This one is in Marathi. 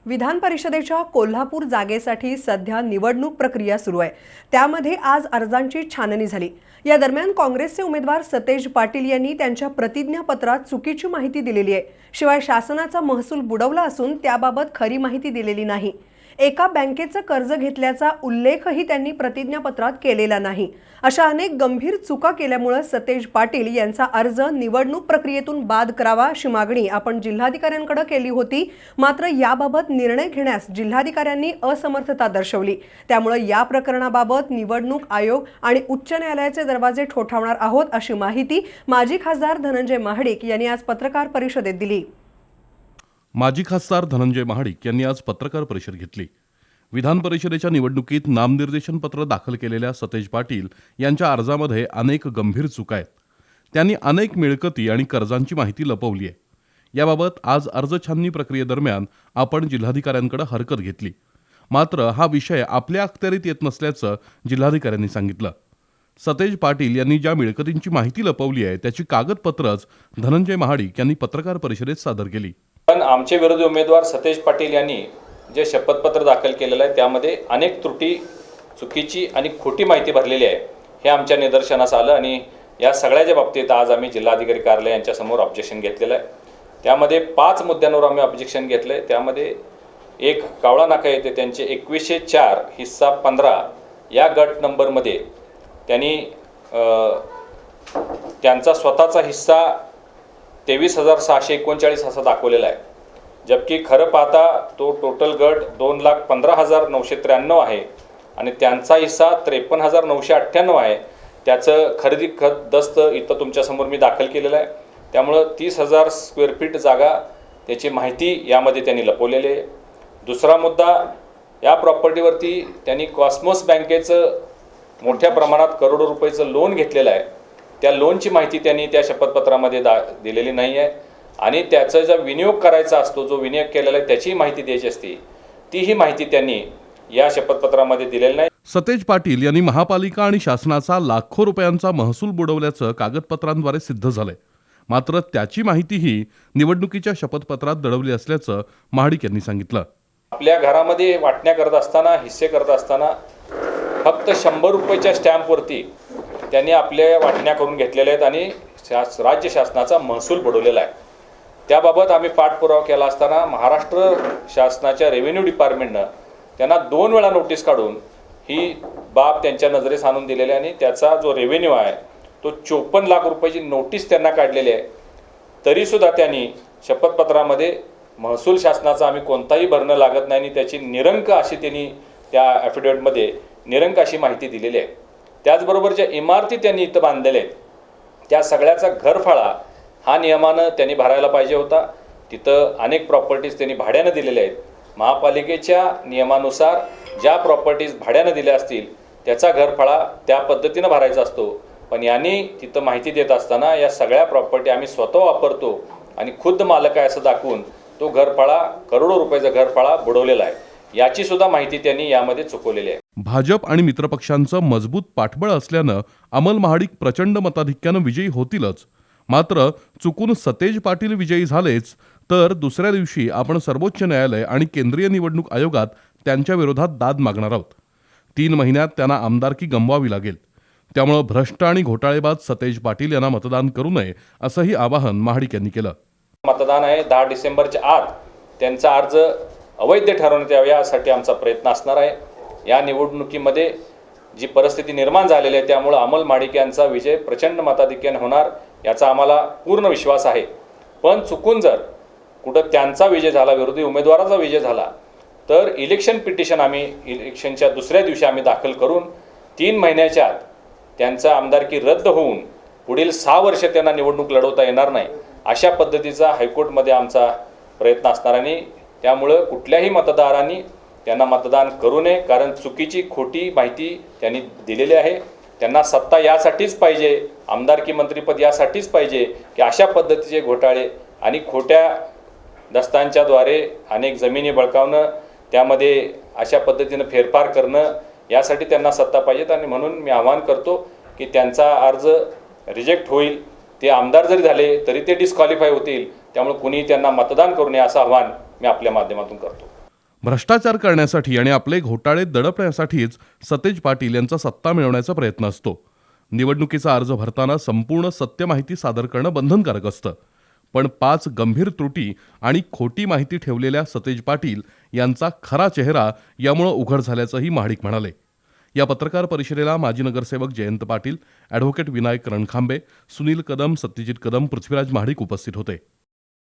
विधान परिषदेच्या कोल्हापूर जागेसाठी सध्या निवडणूक प्रक्रिया सुरू आहे। त्यामध्ये आज अर्जांची छाननी झाली। या दरम्यान काँग्रेसचे उमेदवार सतेज पाटील यांनी त्यांच्या प्रतिज्ञापत्रात चुकीची माहिती दिलेली आहे। शिवाय शासनाचा महसूल बुडवला असून त्याबाबत खरी माहिती दिलेली नाही। एका बँकेचं कर्ज घेतल्याचा उल्लेखही त्यांनी प्रतिज्ञापत्रात केलेला नाही। अशा अनेक गंभीर चुका केल्यामुळे सतेज पाटील यांचा अर्ज निवडणूक प्रक्रियेतून बाद करावा अशी मागणी आपण जिल्हाधिकाऱ्यांकडे केली होती। मात्र याबाबत निर्णय घेण्यास जिल्हाधिकाऱ्यांनी असमर्थता दर्शवली। त्यामुळे या प्रकरणाबाबत निवडणूक आयोग आणि उच्च न्यायालयाचे दरवाजे ठोठावणार आहोत अशी माहिती माजी खासदार धनंजय महाडिक यांनी आज पत्रकार परिषदेत दिली। माजी खासदार धनंजय महाडिक यांनी आज पत्रकार परिषद घेतली। विधान परिषदेच्या निवडणुकीत नामनिर्देशन पत्र दाखल केलेल्या सतेज पाटील यांच्या अर्जामध्ये अनेक गंभीर चुका आहेत। त्यांनी अनेक मिळकती आणि कर्जांची माहिती लपवली आहे। याबाबत आज अर्ज छाननी प्रक्रियेदरम्यान आपण जिल्हाधिकाऱ्यांकडे हरकत घेतली। मात्र हा विषय आपल्या अखत्यारीत येत नसल्याचं जिल्हाधिकाऱ्यांनी सांगितलं। सतेज पाटील यांनी ज्या मिळकतींची माहिती लपवली आहे त्याची कागदपत्रच धनंजय महाडिक यांनी पत्रकार परिषदेत सादर केली। पण आमचे विरोधी उमेदवार सतेज पाटील यांनी जे शपथपत्र दाखल केलेलं आहे त्यामध्ये अनेक त्रुटी, चुकीची आणि खोटी माहिती भरलेली आहे हे आमच्या निदर्शनास आलं आणि या सगळ्याच्या बाबतीत आज आम्ही जिल्हाधिकारी कार्यालय यांच्यासमोर ऑब्जेक्शन घेतलेलं आहे। त्यामध्ये 5 मुद्द्यांवर आम्ही ऑब्जेक्शन घेतले। त्यामध्ये एक कावळा नाका येथे त्यांचे 2104 हिस्सा 15 या गट नंबरमध्ये त्यांनी त्यांचा स्वतःचा हिस्सा 23,639 असा दाखवलेला आहे, जबकि खरं पाहता तो टोटल गट 2,15,993 आहे आणि त्यांचा हिस्सा 53,998 आहे। त्याचं खरेदी दस्त इथं तुमच्यासमोर मी दाखल केलेलं आहे। त्यामुळं 30,000 स्क्वेअर फीट जागा त्याची माहिती यामध्ये त्यांनी लपवलेली आहे। दुसरा मुद्दा, या प्रॉपर्टीवरती त्यांनी कॉस्मोस बँकेचं मोठ्या प्रमाणात करोडो रुपयाचं लोन घेतलेलं आहे। त्या लोनची माहिती त्यांनी त्या शपथपत्रामध्ये दिलेली नाही आहे आणि त्याचा जो विनियोग करायचा असतो, जो विनियोग केलेला आहे त्याची माहिती द्यायची असते, तीही माहिती त्यांनी या शपथपत्रामध्ये दिलेली नाही। सतेज पाटील यांनी महापालिका आणि शासनाचा लाखो रुपयांचा महसूल बुडवल्याचं कागदपत्रांद्वारे सिद्ध झालंय। मात्र त्याची माहितीही निवडणुकीच्या शपथपत्रात दडवली असल्याचं महाडिक यांनी सांगितलं। आपल्या घरामध्ये वाटण्या करत असताना, हिस्से करत असताना फक्त 100 रुपयाच्या स्टॅम्पवरती त्यांनी आपल्या वाटण्या करून घेतलेल्या आहेत आणि राज्य शासनाचा महसूल बुडवलेला आहे। त्याबाबत आम्ही पाठपुरावा केला असताना महाराष्ट्र शासनाच्या रेव्हेन्यू डिपार्टमेंटनं त्यांना 2 वेळा नोटीस काढून ही बाब त्यांच्या नजरेस आणून दिलेली आहे आणि त्याचा जो रेव्हेन्यू आहे तो 54 लाख रुपयाची नोटीस त्यांना काढलेली आहे। तरीसुद्धा त्यांनी शपथपत्रामध्ये महसूल शासनाचा आम्ही कोणताही भरणं लागत नाही आणि त्याची निरंक अशी त्यांनी त्या ॲफिडेविटमध्ये निरंक अशी माहिती दिलेली आहे। त्याचबरोबर ज्या इमारती त्यांनी इथं बांधलेल्या आहेत त्या सगळ्याचा घरफाळा हा नियमानं त्यांनी भरायला पाहिजे होता। तिथं अनेक प्रॉपर्टीज त्यांनी भाड्यानं दिलेल्या आहेत। महापालिकेच्या नियमानुसार ज्या प्रॉपर्टीज भाड्यानं दिल्या असतील त्याचा घरफाळा त्या पद्धतीनं भरायचा असतो, पण यांनी तिथं माहिती देत असताना या सगळ्या प्रॉपर्टी आम्ही स्वतः वापरतो आणि खुद्द मालक आहे असं दाखवून तो घरफाळा, करोडो रुपयाचा घरफाळा बुडवलेला आहे, याची सुद्धा माहिती त्यांनी यामध्ये चुकवलेली आहे। भाजप आणि मित्रपक्षांचं मजबूत पाठबळ असल्यानं अमल महाडिक प्रचंड मताधिक्यानं विजयी होतीलच। मात्र चुकून सतेज पाटील विजयी झालेच तर दुसऱ्या दिवशी आपण सर्वोच्च न्यायालय आणि केंद्रीय निवडणूक आयोगात त्यांच्या विरोधात दाद मागणार आहोत। 3 महिन्यात त्यांना आमदारकी गमवावी लागेल। त्यामुळे भ्रष्ट आणि घोटाळेबाज सतेज पाटील यांना मतदान करू नये असंही आवाहन महाडिक यांनी केलं। मतदान आहे 10 डिसेंबरच्या आत त्यांचा अर्ज अवैध ठरवण्यात यावा यासाठी आमचा प्रयत्न असणार आहे। या निवडणुकीमध्ये जी परिस्थिती निर्माण झालेली आहे त्यामुळे अमल महाडिक यांचा विजय प्रचंड मताधिक्याने होणार याचा आम्हाला पूर्ण विश्वास आहे। पण चुकून जर कुठं त्यांचा विजय झाला, विरोधी उमेदवाराचा विजय झाला, तर इलेक्शन पिटिशन आम्ही इलेक्शनच्या दुसऱ्या दिवशी आम्ही दाखल करून 3 महिन्याच्या आत त्यांचा आमदारकी रद्द होऊन पुढील 6 वर्ष त्यांना निवडणूक लढवता येणार नाही अशा पद्धतीचा हायकोर्टमध्ये आमचा प्रयत्न असणार आणि त्यामुळं कुठल्याही मतदारांनी त्यांना मतदान करू नये, कारण चुकीची, खोटी माहिती त्यांनी दिलेली आहे। त्यांना सत्ता यासाठीच पाहिजे, आमदारकी मंत्रीपद यासाठीच पाहिजे की अशा पद्धतीचे घोटाळे आणि खोट्या दस्तांच्याद्वारे अनेक जमिनी बळकावणं, त्यामध्ये अशा पद्धतीनं फेरफार करणं, यासाठी त्यांना सत्ता पाहिजेत। आणि म्हणून मी आवाहन करतो की त्यांचा अर्ज रिजेक्ट होईल। ते आमदार जरी झाले तरी ते डिस्क्वालिफाय होतील, त्यामुळे कुणी त्यांना मतदान करू नये असं आवाहन मी आपल्या माध्यमातून करतो। भ्रष्टाचार करण्यासाठी आणि आपले घोटाळे दडपण्यासाठीच सतेज पाटील यांचा सत्ता मिळवण्याचा प्रयत्न असतो. निवडणुकीचा अर्ज भरताना संपूर्ण सत्य माहिती सादर करणं बंधनकारक असतं. पण 5 गंभीर त्रुटी आणि खोटी माहिती ठेवलेल्या सतेज पाटील यांचा खरा चेहरा यामुळे उघड झाल्याचंही महाडिक म्हणाले. या पत्रकार परिषदेला माजी नगरसेवक जयंत पाटील, ॲडव्होकेट विनायक रणखांबे, सुनील कदम, सत्यजित कदम, पृथ्वीराज महाडिक उपस्थित होते.